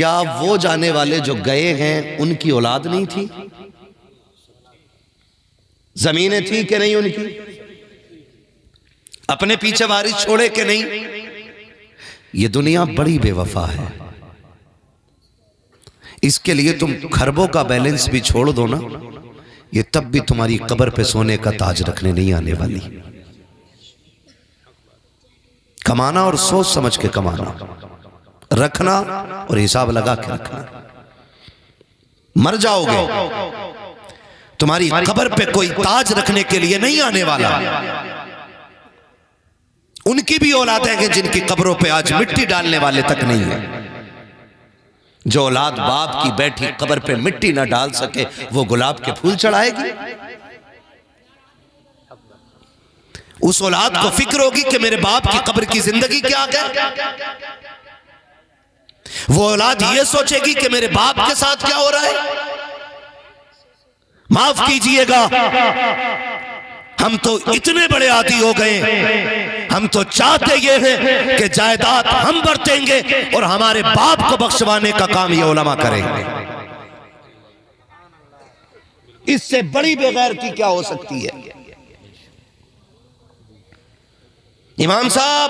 क्या वो जाने वाले जो गए हैं उनकी औलाद नहीं थी? जमीनें थी कि नहीं उनकी? अपने पीछे वारिस छोड़े कि नहीं? ये दुनिया बड़ी बेवफा है। इसके लिए तुम खरबों का बैलेंस भी छोड़ दो ना, ये तब भी तुम्हारी कब्र पे सोने का ताज रखने नहीं आने वाली। कमाना और सोच समझ के कमाना, रखना और हिसाब लगा के रखना। मर जाओगे, तुम्हारी कब्र पे कोई ताज रखने के लिए नहीं आने वाला। उनकी भी औलादें हैं जिनकी कब्रों पे आज मिट्टी डालने वाले तक नहीं है। जो औलाद बाप की बैठी कब्र पे मिट्टी ना डाल सके वो गुलाब के फूल चढ़ाएगी? उस औलाद को फिक्र होगी कि मेरे बाप की कब्र की जिंदगी क्या है। वो औलाद ये सोचेगी कि मेरे बाप के साथ क्या हो रहा है। माफ कीजिएगा, हम तो इतने बड़े आदी हो गए, हम तो चाहते ये हैं कि जायदाद हम बरतेंगे और हमारे बाप को बख्शवाने का काम ये उलमा करेंगे। इससे बड़ी बेगैरती क्या हो सकती है। इमाम साहब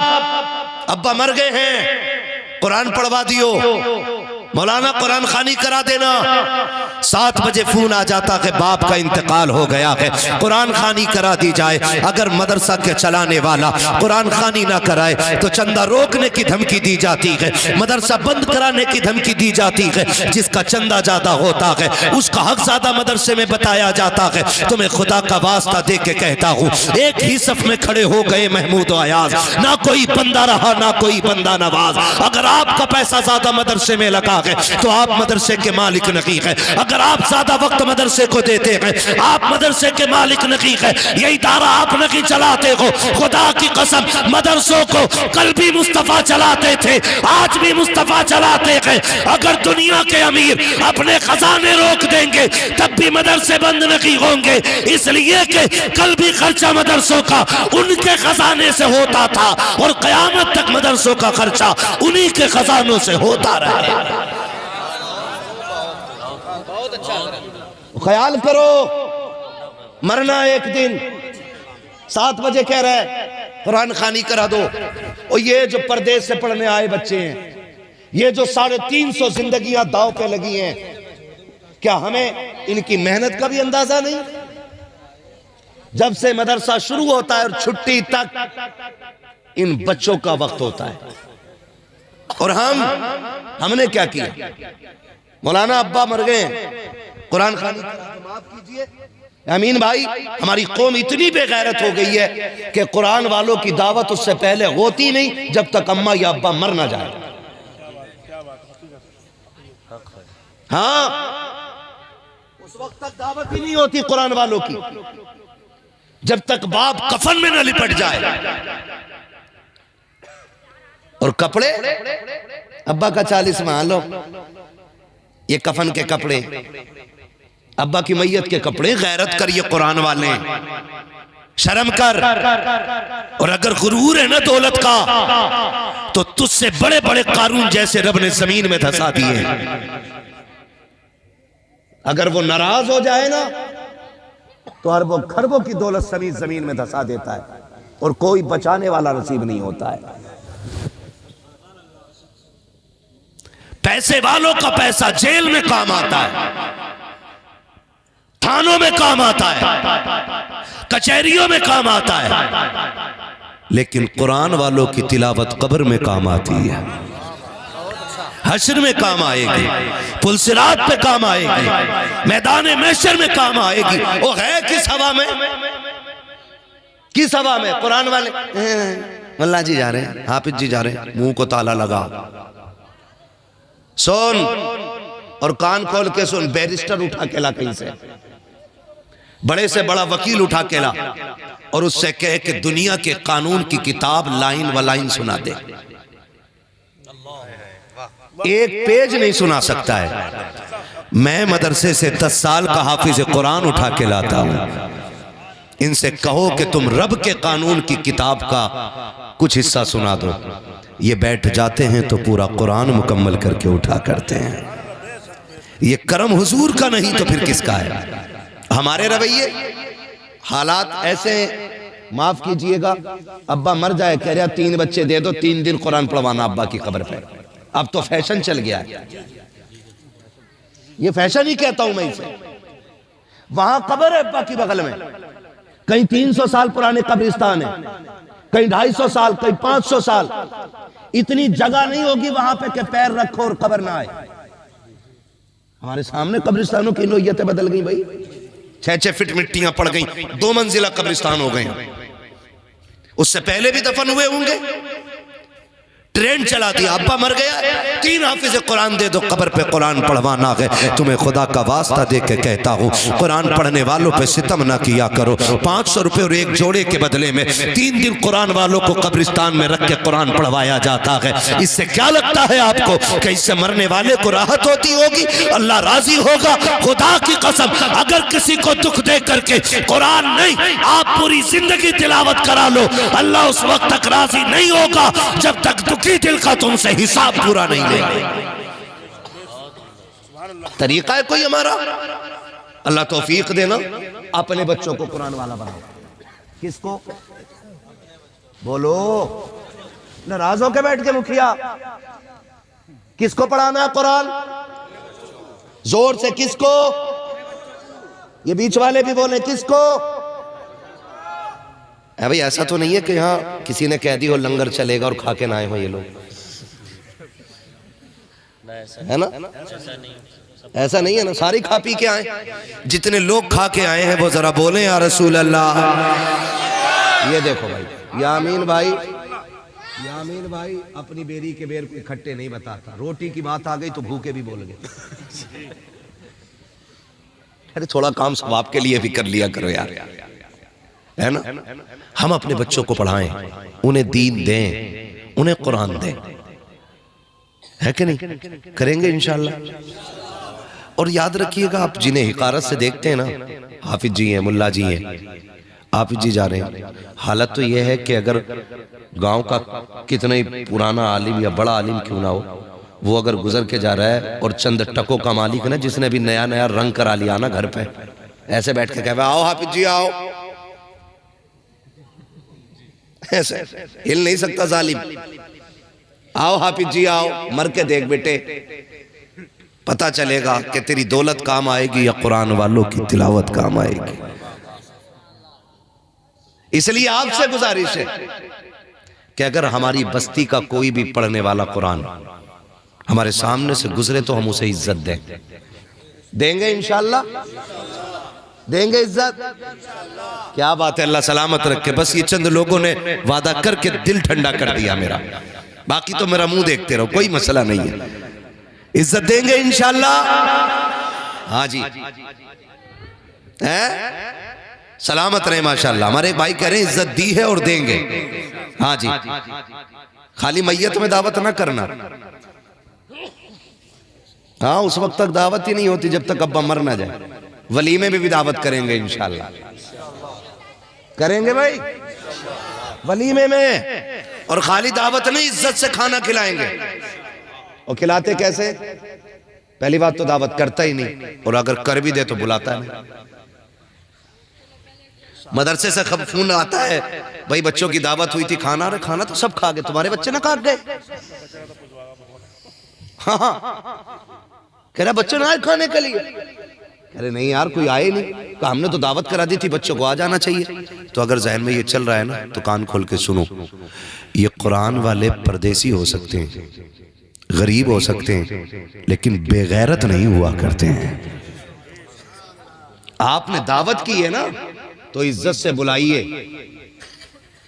अब्बा मर गए हैं, कुरान पढ़वा दियो, मौलाना कुरान खानी करा देना। 7 बजे फोन आ जाता है बाप का इंतकाल हो गया है, कुरान खानी करा दी जाए। अगर मदरसा के चलाने वाला कुरान खानी ना कराए तो चंदा रोकने की धमकी दी जाती है, मदरसा बंद कराने की धमकी दी जाती है। जिसका चंदा ज्यादा होता है उसका हक ज्यादा मदरसे में बताया जाता है। तुम्हें खुदा का वास्ता दे के कहता हूँ, एक ही सफ में खड़े हो गए महमूद अयाज, ना कोई बंदा रहा ना कोई बंदा नवाज। अगर आपका पैसा ज्यादा मदरसे में लगा है तो आप मदरसे के मालिक नहीं है। अगर आप ज्यादा वक्त मदरसे को देते हैं आप मदरसे के मालिक नहीं है। ये इदारा आप नहीं चलाते हो। खुदा की कसम मदरसों को कल भी मुस्तफा चलाते थे, आज भी मुस्तफा चलाते हैं। अगर दुनिया के अमीर अपने खजाने रोक देंगे तब भी मदरसे बंद नहीं होंगे, इसलिए कि कल भी खर्चा मदरसों का उनके खजाने से होता था और कयामत तक मदरसों का खर्चा उन्हीं के खजानों से होता रहेगा। ख्याल करो, मरना एक दिन। 7 बजे कह रहा है कुरान खानी करा दो। और ये जो परदेश से पढ़ने आए बच्चे हैं, ये जो 350 जिंदगियां दांव पे लगी हैं, क्या हमें इनकी मेहनत का भी अंदाजा नहीं? जब से मदरसा शुरू होता है और छुट्टी तक इन बच्चों का वक्त होता है। और हमने क्या किया? मौलाना अब्बा मर गए, कुरान खानी माफ कीजिए अमीन भाई, हमारी कौम इतनी बेगैरत हो गई है कि कुरान वालों की दावत उससे पहले होती नहीं जब तक अम्मा या अब्बा मर ना जाए। हाँ, उस वक्त तक दावत ही नहीं होती कुरान वालों की जब तक बाप कफन में न लिपट जाए। और कपड़े अब्बा का 40वां लो, ये कफन के कपड़े, अब्बा की मैयत के कपड़े। गैरत कर, ये कुरान वाले, शर्म कर। और अगर गुरूर है ना दौलत का तो तुझसे बड़े बड़े कारून जैसे रब ने जमीन में धंसा दिए। अगर वो नाराज हो जाए ना तो अरबों खरबों की दौलत समेत जमीन में धंसा देता है और कोई बचाने वाला नसीब नहीं होता है। पैसे वालों का पैसा जेल में काम आता है, थानों में काम आता है, कचहरियों में काम आता है, लेकिन कुरान वालों की तिलावत कब्र में काम आती है, हश्र में काम आएगी, पुलसिरात पे काम आएगी, मैदान महशर में काम आएगी। वो है किस हवा में? किस हवा में? कुरान वाले मल्ला जी जा रहे हैं, हाफिज जी जा रहे हैं, मुंह को ताला लगा। सुन और कान खोल के सुन, बैरिस्टर उठा के ला कहीं से, बड़े से बड़ा वकील उठा के ला और उससे कहे कि दुनिया के कानून की किताब लाइन व लाइन सुना दे। एक पेज नहीं सुना सकता है। मैं मदरसे से 10 साल का हाफिज कुरान उठा के लाता हूं। इनसे कहो कि तुम रब के कानून की किताब का कुछ हिस्सा सुना दो। ये बैठ जाते हैं तो पूरा कुरान मुकम्मल करके उठा करते हैं। ये करम हुजूर का नहीं तो फिर किसका है? हमारे रवैये हालात ऐसे, माफ कीजिएगा, अब्बा मर जाए, कह रहा 3 बच्चे दे दो, 3 दिन कुरान पढ़वाना अब्बा की कब्र पे। अब तो फैशन चल गया है, ये फैशन ही कहता हूं मैं इसे। वहां कब्र है अब्बा की बगल में, कहीं 300 साल पुराने कब्रिस्तान है, कहीं 250 साल, कहीं 500 साल। इतनी जगह नहीं होगी वहां पे कि पैर रखो और कब्र ना आए। हमारे सामने कब्रिस्तानों की नोयतें बदल गई भाई, 6-6 फीट मिट्टियां पड़ गई, 2 मंजिला कब्रिस्तान हो गए। उससे पहले भी दफन हुए होंगे। ट्रेन चला दिया, अब्बा मर गया, 3 हाफिज कुरान दे दो, कब्र पे कुरान पढ़वाना है। तुम्हें खुदा का वास्ता दे के कहता हूँ, कुरान पढ़ने वालों पे सितम ना किया करो। 500 रुपए और एक जोड़े के बदले में 3 दिन कुरान वालों को कब्रिस्तान में रख के कुरान पढ़वाया जाता है। इससे क्या लगता है आपको कि इससे मरने वाले को राहत होती होगी? अल्लाह राजी होगा? खुदा की कसम, अगर किसी को दुख दे करके कुरान नहीं, आप पूरी जिंदगी तिलावत करा लो, अल्लाह उस वक्त तक राजी नहीं होगा जब तक दुखी दिल का तुमसे हिसाब पूरा नहीं लेंगे। तरीका है कोई हमारा? अल्लाह तौफीक देना, अपने बच्चों को कुरान वाला बनाओ। किसको बोलो? नाराज होकर बैठ के मुखिया, किसको पढ़ाना है कुरान? जोर से किसको? ये बीच वाले भी बोले किसको? है भाई, ऐसा तो नहीं है कि यहाँ किसी ने कह दी हो लंगर चलेगा और खा के ना आए हो ये लोग, है ना? ऐसा नहीं है ना, सारी खा पी के आए। जितने लोग खा के आए हैं वो जरा बोले या रसूल अल्लाह। ये देखो भाई, यामीन भाई, यामीन भाई अपनी बेरी के बेर को इकट्ठे नहीं बताता। रोटी की बात आ गई तो भूखे भी बोल गए। अरे थोड़ा काम सवाब के लिए भी कर लिया करो यार, है ना? हम अपने बच्चों को पढ़ाएं, उन्हें दीन दें, उन्हें कुरान दें, है कि नहीं? करेंगे इंशाअल्लाह। और याद रखिएगा, आप जिन्हें हिकारत से देखते हैं ना, हाफिज जी हैं, मुल्ला जी हैं, हाफिज जी जा रहे हैं, हालत तो यह है कि अगर गांव का कितना ही पुराना आलिम या बड़ा आलिम क्यों ना हो, वो अगर गुजर के जा रहा है और चंद टकों का मालिक है ना, जिसने भी नया नया रंग करा लिया ना घर पे, ऐसे बैठ के कहे आओ हाफिज जी आओ, ऐसे हिल नहीं सकता जालिम। आओ हाफिज जी आओ, मर के देख बेटे, पता चलेगा कि तेरी दौलत काम आएगी या कुरान वालों की तिलावत काम आएगी। इसलिए आपसे गुजारिश है कि अगर हमारी बस्ती का कोई भी पढ़ने वाला कुरान हमारे सामने से गुजरे तो हम उसे इज्जत दें, देंगे इंशाअल्लाह, देंगे इज्जत। क्या बात है, अल्लाह सलामत रखे। बस ये चंद लोगों ने वादा करके दिल ठंडा कर दिया मेरा, बाकी तो मेरा मुंह देखते रहो, कोई मसला नहीं है। इज्जत देंगे इंशाअल्लाह। हाँ जी, है सलामत रहे माशाअल्लाह। हमारे एक भाई कह रहे हैं इज्जत दी है और देंगे। हाँ जी, खाली मैयत में दावत ना करना। हाँ, उस वक्त तक दावत ही नहीं होती जब तक अब्बा मर ना जाए। वलीमे में भी दावत करेंगे इंशाअल्लाह, करेंगे भाई वलीमे में। और खाली दावत नहीं, इज्जत से खाना खिलाएंगे। और खिलाते कैसे? पहली बात तो दावत करता ही नहीं, और अगर कर भी दे तो बुलाता नहीं। मदरसे से खब फोन आता है, भाई बच्चों की दावत हुई थी, खाना, अरे खाना तो सब खा गए, तुम्हारे बच्चे ना खा गए। हाँ कह रहा बच्चे ना आए खाने के लिए। अरे नहीं यार, कोई आए नहीं, तो हमने तो दावत करा दी थी, बच्चों को आ जाना चाहिए। तो अगर जहन में ये चल रहा है ना, तो कान खोल के सुनो। ये कुरान वाले परदेसी हो सकते हैं, गरीब हो सकते हैं, लेकिन बेगैरत नहीं हुआ करते हैं। आपने दावत की है ना, तो इज्जत से बुलाइए,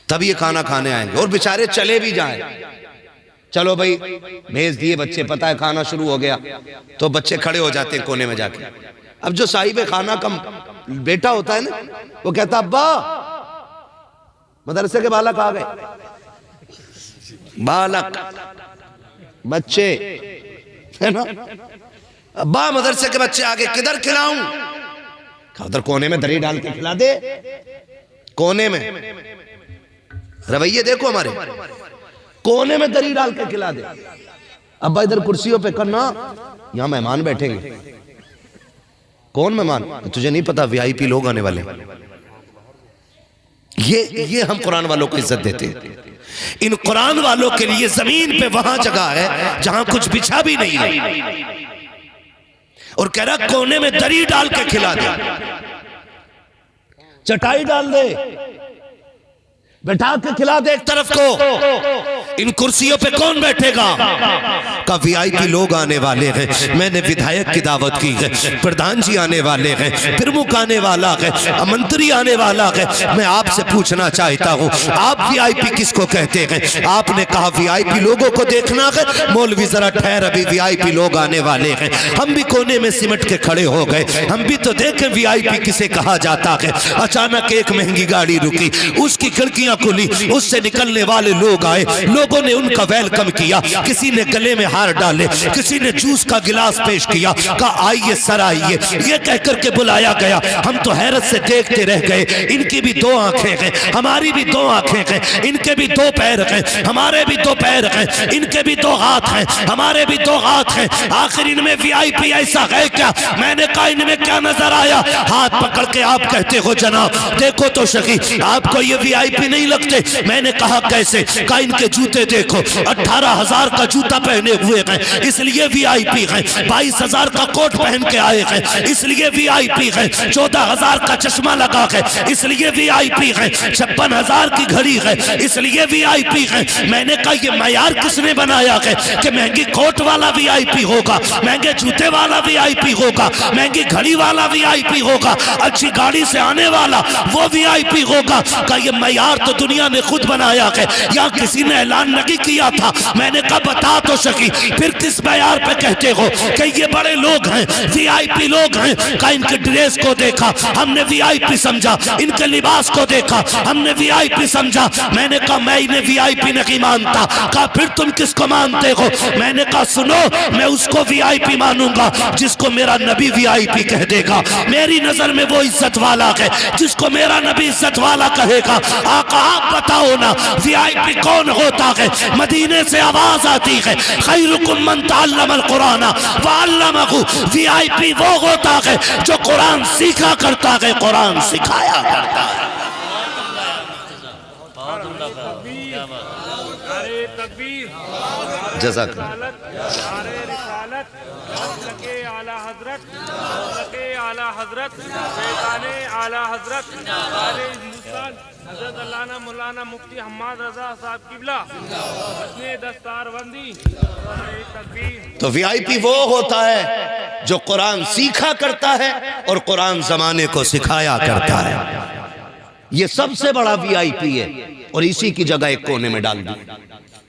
तब ये खाना खाने आएंगे। और बेचारे चले भी जाएं, चलो भाई भेज दिए बच्चे, पता है खाना शुरू हो गया, तो बच्चे खड़े हो जाते हैं कोने में जाके। अब जो साहिब खाना का बेटा होता है ना, वो कहता अब्बा मदरसे के बालक आ गए। बालक बच्चे है ना, अब्बा मदरसे के बच्चे आ गए, किधर खिलाऊं? उधर कोने में दरी डाल के खिला दे, कोने में। रवैये देखो हमारे, कोने में दरी डाल के खिला दे। अब्बा इधर कुर्सियों पे करना, यहां मेहमान बैठेंगे। कौन मेहमान? तुझे नहीं पता, वीआईपी लोग आने वाले। ये हम कुरान वालों को इज्जत देते हैं। इन कुरान वालों के लिए जमीन पे वहां जगह है जहां कुछ बिछा भी नहीं है, और कह रहा कोने में दरी डाल के खिला दे, चटाई डाल दे, बैठा के खिला दे एक तरफ को। इन कुर्सियों पे कौन बैठेगा? का वीआईपी लोग आने वाले हैं। मैंने विधायक की दावत की है, प्रधान जी आने वाले हैं, प्रमुख आने वाला है, मंत्री आने वाला है। मैं आपसे पूछना चाहता हूं, आप वीआईपी किसको कहते हैं? आपने कहा वीआईपी लोगों को देखना है। मौलवी जरा ठहर, अभी वीआईपी लोग आने वाले हैं। हम भी कोने में सिमट के खड़े हो गए, हम भी तो देखें वीआईपी किसे कहा जाता है। अचानक एक महंगी गाड़ी रुकी, उसकी खिड़कियां खुली, उससे निकलने वाले लोग आए। लोगों ने उनका वेलकम किया, किसी ने गले में हार डाले, किसी ने जूस का गिलास पेश किया, कहा आइए सर आइए, ये कहकर के बुलाया गया। हम तो हैरत से देखते रह गए। इनकी भी दो आंखें हैं, हमारी भी दो आंखें हैं, इनके भी दो पैर हैं, हमारे भी दो पैर हैं, इनके भी दो हाथ हैं, हमारे भी दो हाथ हैं। आखिर इनमें वीआईपी ऐसा है क्या? मैंने कहा इनमें क्या नजर आया? हाथ पकड़ के आप कहते हो जनाब देखो तो सही, आपको ये वीआईपी नहीं लगते? मैंने कहा कैसे? का इनके जूते देखो, 18,000 का जूता पहने हुए हैं इसलिए वीआईपी हैं, 22,000 का कोट पहन के आए हैं इसलिए वीआईपी हैं, 14,000 का चश्मा लगा है इसलिए वीआईपी हैं, 56,000 की घड़ी है इसलिए वीआईपी हैं। मैंने कहा ये मयार किसने बनाया है कि महंगी कोट वाला वीआईपी होगा, महंगे जूते वाला वीआईपी होगा, महंगी घड़ी वाला वीआईपी होगा, अच्छी गाड़ी से आने वाला वो वीआईपी होगा? का ये मयार तो दुनिया ने खुद बनाया है, या किसी ने ऐलान नहीं किया था? मैंने कहा बता तो सकी, फिर किस मयार पे कहते हो कि ये बड़े लोग हैं, वीआईपी लोग हैं? का इनके ड्रेस को देखा हमने वीआईपी समझा, इनके लिबास को देखा हमने वीआईपी समझा। मैंने कहा मैं इन्हें वीआईपी नहीं मानता। कहा फिर तुम किसको मानते हो? मैंने कहा सुनो, मैं उसको वीआईपी मानूंगा जिसको मेरा नबी वीआईपी कह देगा। मेरी नजर में वो इज्जत वाला है जिसको मेरा नबी इज्जत वाला कहेगा। आका आप बताओ ना वीआईपी कौन होता है? मदीने से आवाज आती है खैरुकुम मन तअल्लमल कुरान व अल्लमहु। वीआईपी वो होता है जो कुरान सीखा करता है, कुरान सिखाया करता है। जज़ाकल्लाह। आला हजरत हजरत अल्लामा मौलाना मुफ्ती हम्माद रजा साहब किबला अपने दस्तारबंदी। तो वीआईपी वो होता है जो कुरान सीखा करता है और कुरान जमाने को सिखाया करता है। ये सबसे बड़ा वीआईपी है और इसी की जगह एक कोने में डाल दी।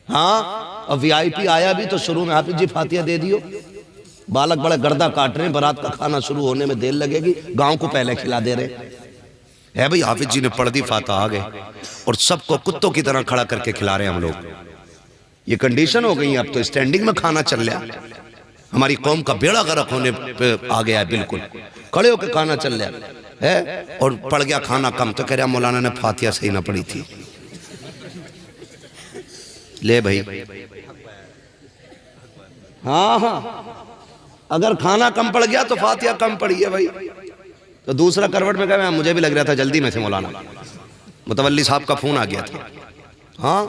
हाँ, अब वीआईपी आया भी तो शुरू में हाफिज जी फातिहा दे दियो। बालक बड़ा गर्दा काट रहे हैं, बारात का खाना शुरू होने में देर लगेगी, गांव को पहले खिला दे रहे है। भाई हाफिज जी ने पढ़ दी, फातिहा आ गए और सबको कुत्तों की तरह खड़ा करके खिला रहे हैं हम लोग। ये कंडीशन हो गई, अब तो स्टैंडिंग में खाना चल रहा है। हमारी कौम का बेड़ा गर्क होने पे आ गया है, बिल्कुल खड़े होकर खाना चल रहा है। और पड़ गया खाना कम तो कह रहा मौलाना ने फातिहा सही ना पढ़ी थी। ले भाई, हाँ हाँ, अगर खाना कम पड़ गया तो फातिहा कम पड़ी है भाई। तो दूसरा करवट में कहा मुझे भी लग रहा था जल्दी में से मौलाना मुतवल्ली साहब का फोन आ गया था। हाँ,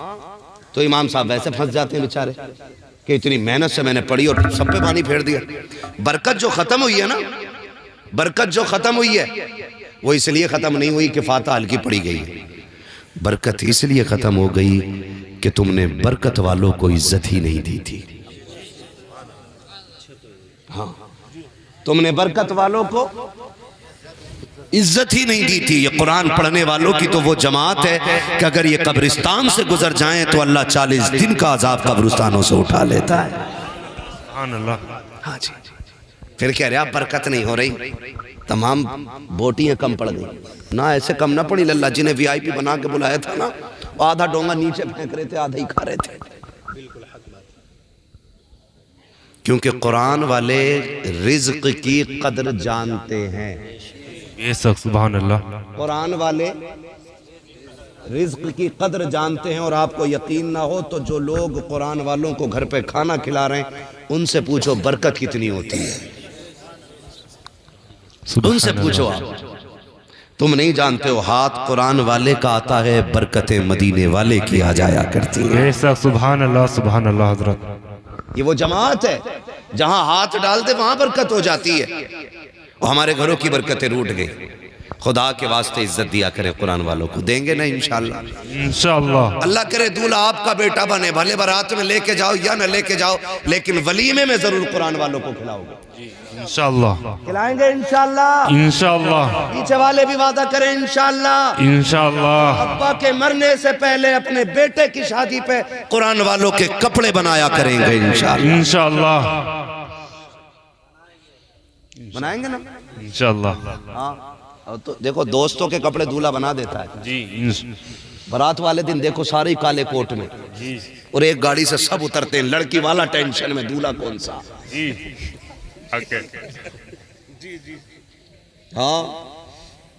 तो इमाम साहब वैसे फंस जाते हैं बेचारे कि इतनी मेहनत से मैंने पढ़ी और सब पे पानी फेर दिया। बरकत जो खत्म हुई है ना, बरकत जो खत्म हुई है वो इसलिए खत्म नहीं हुई कि फातिहा हल्की पड़ी गई है। बरकत इसलिए खत्म हो गई कि तुमने बरकत वालों को इज्जत ही नहीं दी थी। हाँ, तुमने बरकत वालों को इज्जत ही नहीं दी थी। ये कुरान पढ़ने वालों की तो वो जमात है कि अगर ये कब्रिस्तान से गुजर जाएं तो अल्लाह 40 दिन का अजाब कब्रिस्तानों से उठा लेता है। हाँ जी, फिर कह रहे आप बरकत नहीं हो रही, तमाम बोटियां कम पड़ गई ना। ऐसे कम ना पड़ी, लल्ला जी ने वीआईपी बना के बुलाया था ना, आधा डोंगा नीचे फेंक रहे थे, आधा ही खा रहे थे। क्योंकि कुरान वाले रिज्क की कदर जानते हैं। ये सुभान अल्लाह। कुरान वाले रिज्क की कदर जानते हैं और आपको यकीन ना हो तो जो लोग कुरान वालों को घर पे खाना खिला रहे हैं उनसे पूछो बरकत कितनी होती है, उनसे पूछो। आप तुम नहीं जानते हो, हाथ कुरान वाले का आता है, बरकतें मदीने वाले की आ जाया करती है। सुभान अल्लाह हजरत। ये वो जमात है जहां हाथ डाल दे वहां बरकत हो जाती है। और हमारे घरों की बरकतें रूठ गई। खुदा के वास्ते इज्जत दिया करे कुरान वालों को, देंगे ना इंशाअल्लाह। इंशाअल्लाह अल्लाह करे दूल्हा आपका बेटा बने, भले बारात में लेके जाओ या न लेके जाओ, लेकिन वलीमे में जरूर कुरान वालों को खिलाओगे। इंशाअल्लाह खिलाएंगे इंशाअल्लाह। इंशाअल्लाह पीछे वाले भी वादा करें इंशाअल्लाह। इंशाअल्लाह। अब्बा के मरने से पहले अपने बेटे की शादी पे कुरान वालों के कपड़े बनाया करेंगे इंशाअल्लाह। इंशाअल्लाह बनाएंगे ना इंशाअल्लाह। हाँ तो देखो दोस्तों के कपड़े दूल्हा बना देता है जी। बारात वाले दिन देखो सारे काले कोट में और एक गाड़ी से सब उतरते हैं, लड़की वाला टेंशन में दूल्हा कौन सा। हाँ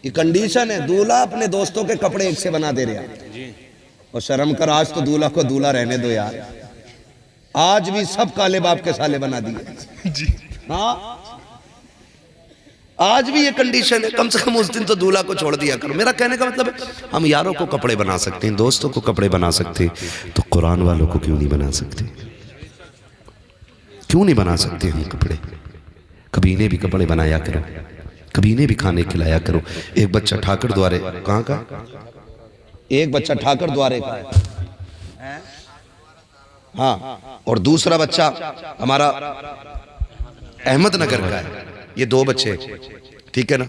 ये कंडीशन है, दूल्हा अपने दोस्तों के कपड़े एक से बना दे रहा है। और शर्म कर, आज तो दूल्हा को दूल्हा रहने दो यार, आज भी सब काले बाप के साले बना दिए। हाँ आज भी ये कंडीशन है, कम से कम उस दिन तो दूल्हा को छोड़ दिया करो। मेरा कहने का मतलब है हम यारों को कपड़े बना सकते हैं, दोस्तों को कपड़े बना सकते हैं, तो कुरान वालों को क्यों नहीं बना सकते? क्यों नहीं बना सकते हम कपड़े? कभी इन्हें भी कपड़े बनाया करो, कभी इन्हें भी खाने खिलाया करो। एक बच्चा ठाकर द्वारे कहाँ का? एक बच्चा ठाकर द्वारे का है, हाँ, और दूसरा बच्चा हमारा अहमदनगर का है। ये दो बच्चे ठीक है ना,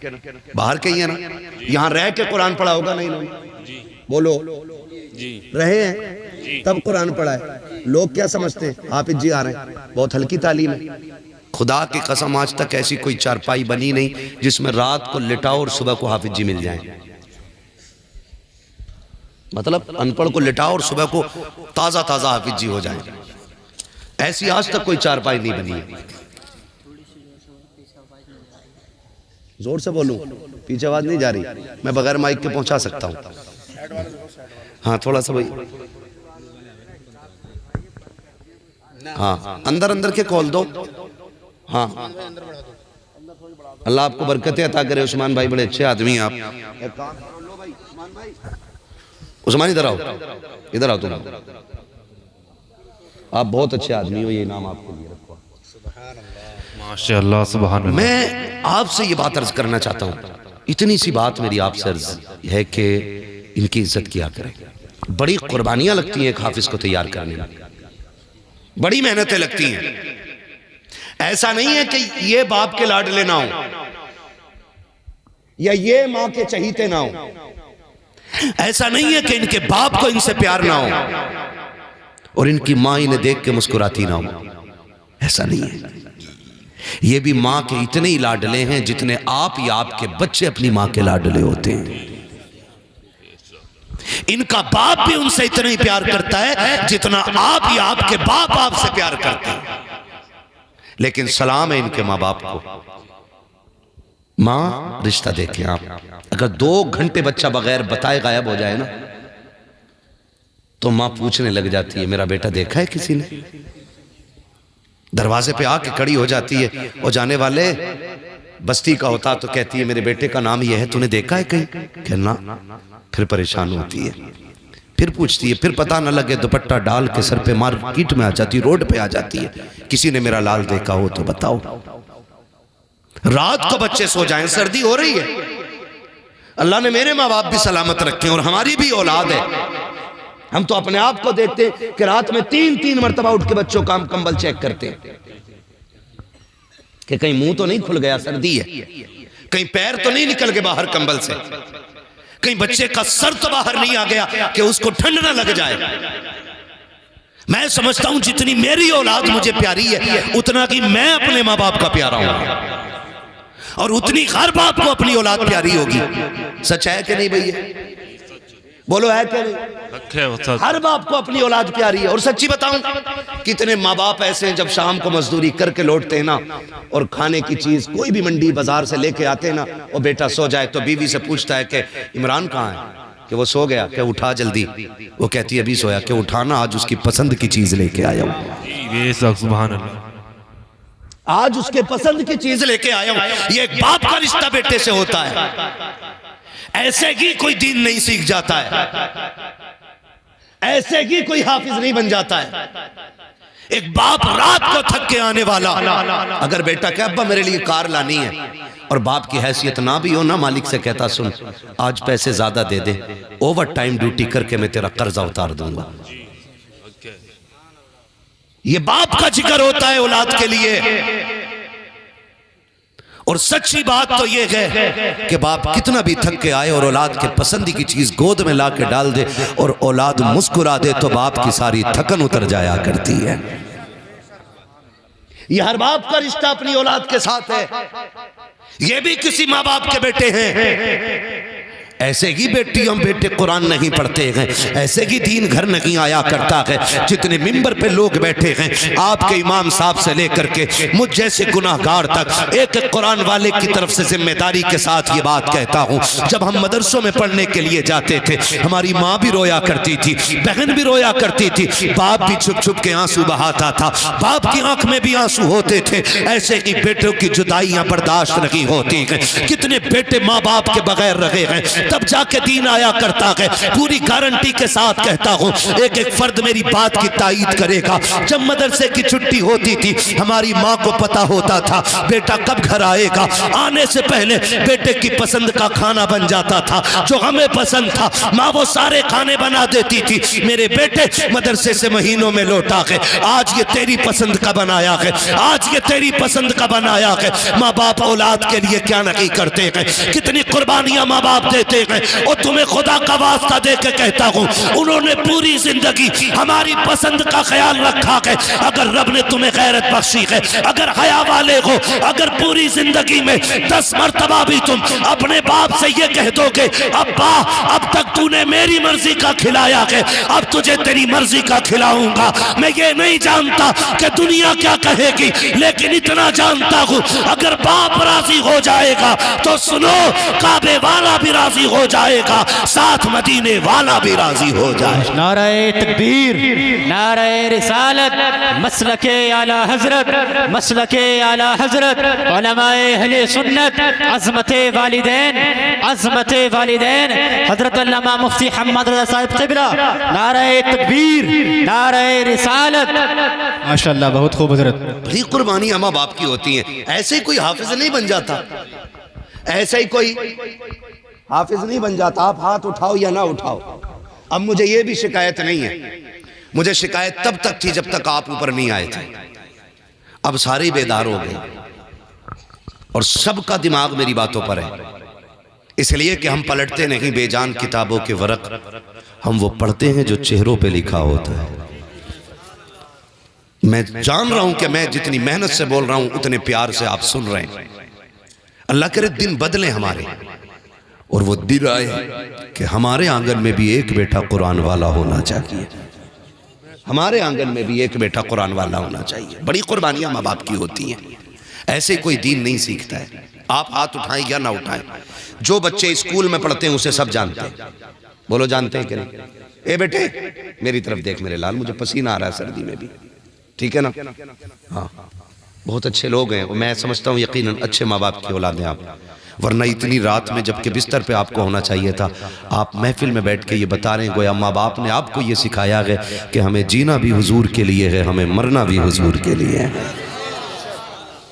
बाहर के ही है ना, यहाँ रह के कुरान पढ़ा होगा नहीं इन्होंने? बोलो जी। रहे हैं तब कुरान पढ़ा है। लोग क्या समझते हैं हाफिज जी आ रहे हैं, बहुत हल्की तालीम है। खुदा की कसम आज तक ऐसी कोई चारपाई बनी नहीं जिसमें रात को लिटाओ और सुबह को हाफिज जी मिल जाएं। मतलब अनपढ़ को लिटाओ और सुबह को ताजा ताजा हाफिज जी हो जाए, ऐसी आज तक कोई चारपाई नहीं बनी है। जोर से बोलूं, पीछे आवाज नहीं जा रही, मैं बगैर माइक के पहुंचा सकता हूं। हाँ थोड़ा सा भाई, हाँ अंदर अंदर के खोल दो। हाँ अल्लाह आपको बरकतें अता करे। उस्मान भाई बड़े अच्छे आदमी हैं आप। उस्मान इधर आओ, इधर आओ तुम, आप बहुत अच्छे आदमी हो, ये इनाम आपके लिए रखो। माशाअल्लाह सुभान अल्लाह। मैं आपसे ये बात अर्ज करना चाहता हूँ, इतनी सी बात मेरी आपसे अर्ज है कि इनकी इज्जत किया करें। बड़ी कुर्बानियां लगती हैं एक हाफिज को तैयार करने में, बड़ी मेहनतें लगती हैं। ऐसा नहीं है कि ये बाप के लाडले ना हो या ये मां के चहीते ना हो, ऐसा नहीं है कि इनके बाप को इनसे प्यार ना हो और इनकी मां इन्हें देख के मुस्कुराती ना हो, ऐसा नहीं है। ये भी मां के इतने ही लाडले हैं जितने आप या आपके बच्चे अपनी मां के लाडले होते हैं। इनका बाप भी उनसे इतना ही प्यार करता है जितना आप या आपके बाप आपसे प्यार करते हैं। लेकिन सलाम है इनके माँ बाप को, माँ रिश्ता देखें आप। अगर 2 घंटे बच्चा बगैर बताए गायब हो जाए ना तो माँ पूछने लग जाती है मेरा बेटा देखा है किसी ने? दरवाजे पे आके खड़ी हो जाती है और जाने वाले बस्ती का होता तो कहती है मेरे बेटे का नाम यह है, तूने देखा है कहीं? कहना, फिर परेशान होती है, फिर पूछती है, फिर पता न लगे दुपट्टा डाल के सर पे मार्केट में आ जाती, रोड पे आ जाती है, किसी ने मेरा लाल देखा हो तो बताओ। रात को बच्चे सो जाएं, सर्दी हो रही है, अल्लाह ने मेरे माँ बाप भी सलामत रखे और हमारी भी औलाद है। हम तो अपने आप को देखते हैं कि रात में 3-3 मरतबा उठ के बच्चों का कंबल चेक करते हैं कि कहीं मुंह तो नहीं खुल गया, सर्दी है, कहीं पैर तो नहीं निकल गए बाहर कंबल से, कहीं बच्चे का सर तो बाहर नहीं आ गया कि उसको ठंड ना लग जाए। मैं समझता हूं जितनी मेरी औलाद मुझे प्यारी है उतना कि मैं अपने माँ बाप का प्यारा हूं और उतनी हर बाप को अपनी औलाद प्यारी होगी। सच है कि नहीं भैया? बोलो है कि नहीं? हर बाप को अपनी औलाद प्यारी है। और सच्ची बताऊं, कितने माँ बाप ऐसे हैं जब शाम को मजदूरी करके लौटते हैं ना और खाने की चीज कोई भी मंडी बाजार से लेके आते हैं ना और बेटा सो जाए तो बीवी से पूछता है कि इमरान कहाँ है? कि वो सो गया, क्या उठा जल्दी। वो कहती है अभी सोया, कि उठाना, आज उसकी पसंद की चीज लेके आया हूं। बेशक सुभान अल्लाह। आज उसके पसंद की चीज लेके आया हूं। ये एक बाप का रिश्ता बेटे से होता है। ऐसे ही कोई दीन नहीं सीख जाता है, ऐसे ही कोई हाफिज नहीं बन जाता है। एक बाप रात को थक के आने वाला, अगर बेटा कहे अब्बा मेरे लिए कार लानी है, और बाप की हैसियत ना भी हो ना, मालिक से कहता सुन आज पैसे ज्यादा दे दे, ओवर टाइम ड्यूटी करके मैं तेरा कर्जा उतार दूंगा। ये बाप का जिक्र होता है औलाद के लिए। और सच्ची बात तो ये है कि बाप कितना भी थक के आए और औलाद के पसंद की चीज गोद में ला के डाल दे और औलाद मुस्कुरा दे तो बाप की सारी थकन उतर जाया करती है। ये हर बाप का रिश्ता अपनी औलाद के साथ है। ये भी किसी माँ बाप के बेटे हैं। ऐसे ही बेटियों बेटे कुरान नहीं पढ़ते हैं, ऐसे ही दीन घर नहीं आया करता है। जितने मिंबर पे लोग बैठे हैं, आपके इमाम साहब से लेकर के मुझ जैसे गुनाहगार तक, एक एक कुरान वाले की तरफ से जिम्मेदारी के साथ ये बात कहता हूँ। जब हम मदरसों में पढ़ने के लिए जाते थे, हमारी माँ भी रोया करती थी, बहन भी रोया करती थी, बाप भी छुप छुप के आंसू बहाता था, बाप की आंख में भी आंसू होते थे। ऐसे ही बेटों की जुदाइयां बर्दाश्त नहीं होती हैं। कितने बेटे माँ बाप के बगैर रहे हैं, तब जाके दीन आया करता है। पूरी गारंटी के साथ कहता हूं, एक एक फर्द मेरी बात की तायीद करेगा। जब मदरसे की छुट्टी होती थी, हमारी माँ को पता होता था बेटा कब घर आएगा। आने से पहले बेटे की पसंद का खाना बन जाता था, जो हमें पसंद था माँ वो सारे खाने बना देती थी। मेरे बेटे मदरसे से महीनों में लौटा है, आज ये तेरी पसंद का बनाया है, आज ये तेरी पसंद का बनाया है। माँ बाप औलाद के लिए क्या नहीं करते हैं, कितनी कुर्बानियां माँ बाप देते हैं। और तुम्हें खुदा का वास्ता दे के कहता हूं, उन्होंने पूरी जिंदगी हमारी पसंद का ख्याल रखा है। अगर रब ने तुम्हें गैरत बख्शी है, अगर हया वाले हो, अगर पूरी जिंदगी में 10 मरतबा भी तुम अपने बाप से ये कह दोगे अब्बा अब तक तूने मेरी मर्जी का खिलाया है, अब तुझे तेरी मर्जी का खिलाऊंगा। मैं ये नहीं जानता कि दुनिया क्या कहेगी, लेकिन इतना जानता हूं अगर बाप राजी हो जाएगा तो सुनो काबे वाला भी राजी हो जाएगा, साथ मदीने वाला भी राजी हो जाए। नारे तकबीर, नारे रिसालत, मसलके आला हजरत, मसलके आला हजरत, उलमाए अहले सुन्नत, अज़मते वालिदैन, अज़मते वालिदैन, हजरत अल्लामा मुफ्ती हम्मद रज़ा साहिब क़िबला। नारे तकबीर, नारे रिसालत। माशाअल्लाह बहुत खूब हजरत। बड़ी कुर्बानी माँ बाप की होती है। ऐसे ही कोई हाफिज नहीं बन जाता, ऐसे ही कोई हाफिज नहीं बन जाता। आप हाथ उठाओ या ना उठाओ। अब मुझे ये भी शिकायत नहीं है, मुझे शिकायत तब तक थी जब तक आप ऊपर नहीं आए थे। अब सारे बेदार हो गए और सबका दिमाग मेरी बातों पर है, इसलिए कि हम पलटते नहीं बेजान किताबों के वरक, हम वो पढ़ते हैं जो चेहरों पे लिखा होता है। मैं जान रहा हूं कि मैं जितनी मेहनत से बोल रहा हूं उतने प्यार से आप सुन रहे हैं। अल्लाह करे दिन बदले हमारे, और वो दिन आए कि हमारे आंगन में भी एक बेटा कुरान वाला होना चाहिए, हमारे आंगन में भी एक बेटा कुरान वाला होना चाहिए। बड़ी कुर्बानियां माँ बाप की होती हैं। ऐसे कोई दीन नहीं सीखता है। आप हाथ उठाएं या ना उठाएं, जो बच्चे स्कूल में पढ़ते हैं उसे सब जानते हैं। बोलो जानते हैं कि नहीं? ए बेटे मेरी तरफ देख मेरे लाल, मुझे पसीना आ रहा है सर्दी में भी, ठीक है ना? हाँ बहुत अच्छे लोग हैं, मैं समझता हूँ यकीनन अच्छे माँ बाप की औलाद हैं आप, वरना इतनी रात में जबकि बिस्तर पे आपको होना चाहिए था, आप महफिल में बैठ के ये बता रहे हैं गोया माँ बाप ने आपको ये सिखाया है कि हमें जीना भी हुजूर के लिए है, हमें मरना भी हुजूर के लिए है।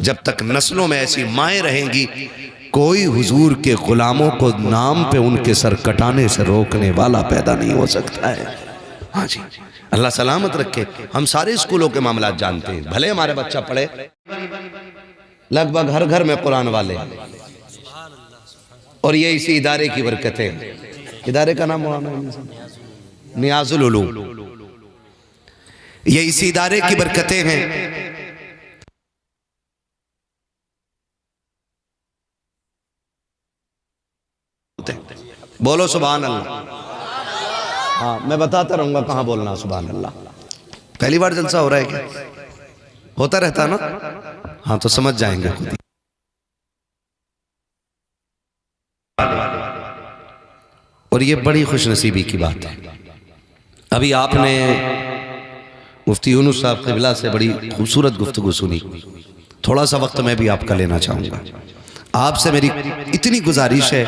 जब तक नस्लों में ऐसी माएँ रहेंगी, कोई हुजूर के गुलामों को नाम पे उनके सर कटाने से रोकने वाला पैदा नहीं हो सकता है। हाँ जी, अल्लाह सलामत रखे। हम सारे स्कूलों के मामला जानते हैं, भले हमारे बच्चा पढ़े, लगभग हर घर में कुरान वाले, और ये इसी इदारे की बरकतें। इदारे का नाम नियाजुल उलूम, ये इसी इदारे की बरकतें हैं। बोलो सुभान अल्लाह। हाँ मैं बताता रहूंगा कहाँ बोलना सुभान अल्लाह। पहली बार जलसा हो रहा है क्या? होता रहता ना? हाँ तो समझ जाएंगे खुद ही। और ये बड़ी खुशनसीबी की बात है। अभी आपने मुफ्ती यूनुस साहब क़िबला से बड़ी खूबसूरत गुफ्तगू सुनी। थोड़ा सा वक्त मैं भी आपका लेना चाहूँगा। आपसे मेरी इतनी गुजारिश है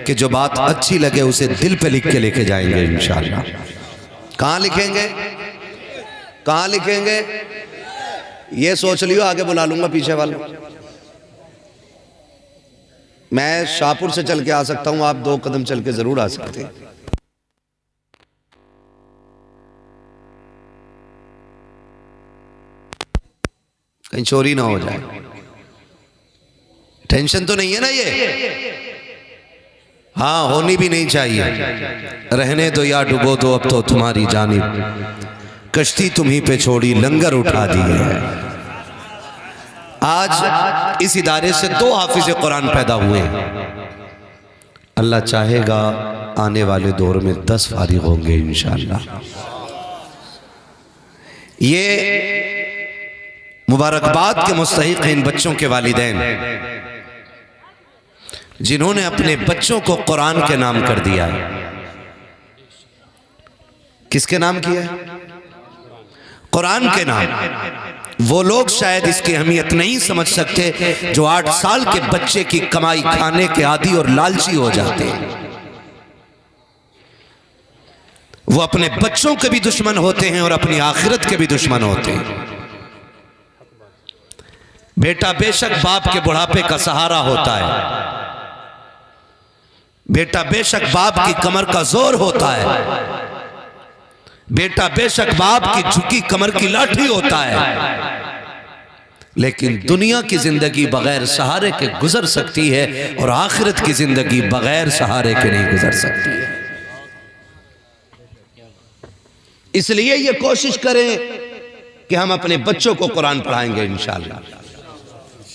कि जो बात अच्छी लगे उसे दिल पे लिख के लेके जाएंगे इंशाअल्लाह। कहाँ लिखेंगे, कहाँ लिखेंगे, ये सोच लियो, आगे बुला लूंगा पीछे वालों। मैं शाहपुर से चल के आ सकता हूँ, आप 2 कदम चल के जरूर आ सकते हैं। कहीं चोरी ना हो जाए। टेंशन तो नहीं है ना ये? हाँ, होनी भी नहीं चाहिए। रहने दो या डुबो दो, अब तो तुम्हारी जानिब कश्ती तुम्ही पे छोड़ी, लंगर उठा दिए है। आज इस इदारे से 2 हाफिज कुरान पैदा हुए हैं। अल्लाह चाहेगा आने वाले दौर में 10 फारिग होंगे इंशाअल्लाह। ये मुबारकबाद के मुस्तहिक हैं इन बच्चों के वालिदैन, जिन्होंने अपने बच्चों को कुरान के नाम कर दिया है। किसके नाम किया है? कुरान के नाम। वो लोग शायद इसकी अहमियत नहीं समझ सकते जो 8 साल के बच्चे की कमाई खाने के आदी और लालची हो जाते हैं। वो अपने बच्चों के भी दुश्मन होते हैं और अपनी आखिरत के भी दुश्मन होते हैं। बेटा बेशक बाप के बुढ़ापे का सहारा होता है, बेटा बेशक बाप की कमर का जोर होता है, बेटा बेशक बाप की झुकी कमर की लाठी होता है, लेकिन दुनिया की जिंदगी बगैर सहारे के गुजर सकती है और आखिरत की जिंदगी बगैर सहारे के नहीं गुजर सकती है। इसलिए ये कोशिश करें कि हम अपने बच्चों को कुरान पढ़ाएंगे इंशाअल्लाह,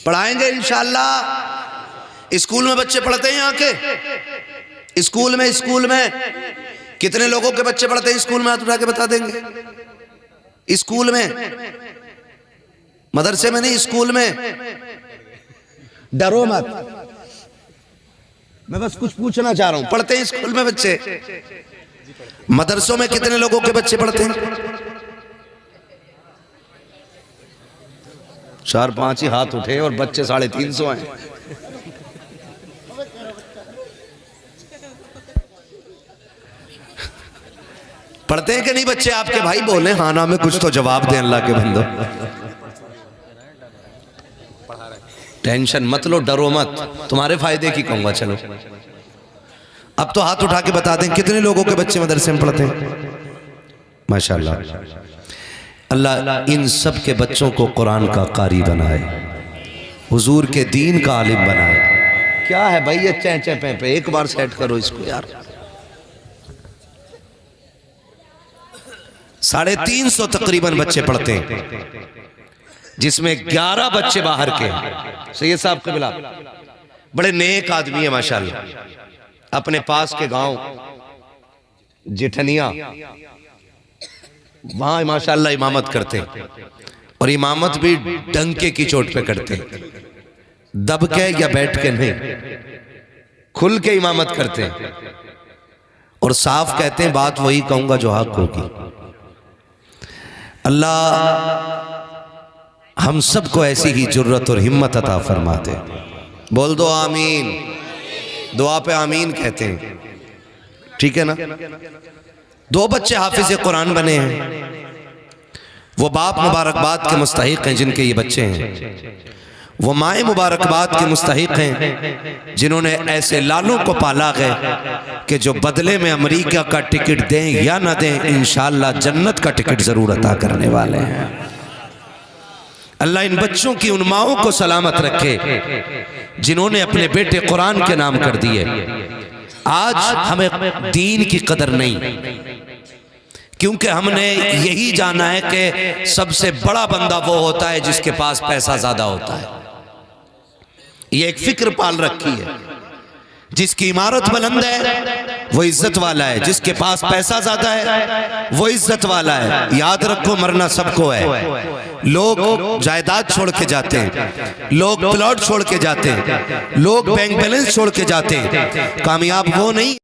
पढ़ाएंगे इंशाअल्लाह। स्कूल में बच्चे पढ़ते हैं यहाँ के? स्कूल में कितने लोगों के बच्चे पढ़ते हैं स्कूल में? हाथ उठा के बता देंगे। स्कूल में, मदरसे में नहीं, स्कूल में। डरो मत, मैं बस कुछ पूछना चाह रहा हूं। पढ़ते हैं स्कूल में बच्चे? मदरसों में कितने लोगों के बच्चे पढ़ते हैं? 4-5 ही हाथ उठे और बच्चे 350 हैं। पढ़ते हैं कि नहीं बच्चे आपके? भाई बोले हाँ ना में कुछ तो जवाब दें अल्लाह के बंदो। टेंशन मत लो, डरो मत, तुम्हारे फायदे की कहूंगा। चलो अब तो हाथ उठा के बता दें कितने लोगों के बच्चे मदरसे में पढ़ते हैं। माशाल्लाह, अल्लाह इन सब के बच्चों को कुरान का कारी बनाए, हुजूर के दीन का आलिम बनाए। क्या है भाई ये चै चै पे पे? एक बार सेट करो इसको यार। 350 तकरीबन बच्चे पढ़ते हैं, जिसमें 11 बच्चे बाहर के। सैयद साहब क़िबला बड़े नेक आदमी है माशाल्लाह। अपने पास के गांव जिठनिया, वहां माशाल्लाह इमामत करते हैं, और इमामत भी डंके की चोट पे करते हैं। दब के या बैठ के नहीं, खुल के इमामत करते हैं और साफ कहते हैं बात वही कहूंगा जो हक होगी। अल्लाह हम सबको ऐसी ही जुर्रत और हिम्मत अता फरमा दे। बोल दो आमीन। दुआ पे आमीन कहते हैं, ठीक है ना? 2 बच्चे हाफिज कुरान बने हैं। वो बाप मुबारकबाद के मुस्तहिक हैं जिनके ये बच्चे हैं। वो माए मुबारकबाद के मुस्तहिक हैं जिन्होंने ऐसे लालों को पाला है कि जो बदले में अमेरिका का टिकट दें या ना दें, इंशाअल्लाह जन्नत का टिकट जरूर अता करने वाले हैं। अल्लाह इन बच्चों की उन माओं को सलामत रखे जिन्होंने अपने बेटे कुरान के नाम कर दिए। आज हमें दीन की कदर नहीं, क्योंकि हमने यही जाना है कि सबसे बड़ा बंदा वो होता है जिसके पास पैसा ज्यादा होता है। ये एक फिक्र पाल रखी है। जिसकी इमारत बुलंद है वो इज्जत वाला है, जिसके पास पैसा ज्यादा है वो इज्जत वाला है। याद रखो मरना सबको है। लोग जायदाद छोड़ के जाते हैं, लोग प्लॉट छोड़ के जाते हैं, लोग बैंक बैलेंस छोड़ के जाते हैं। कामयाब वो नहीं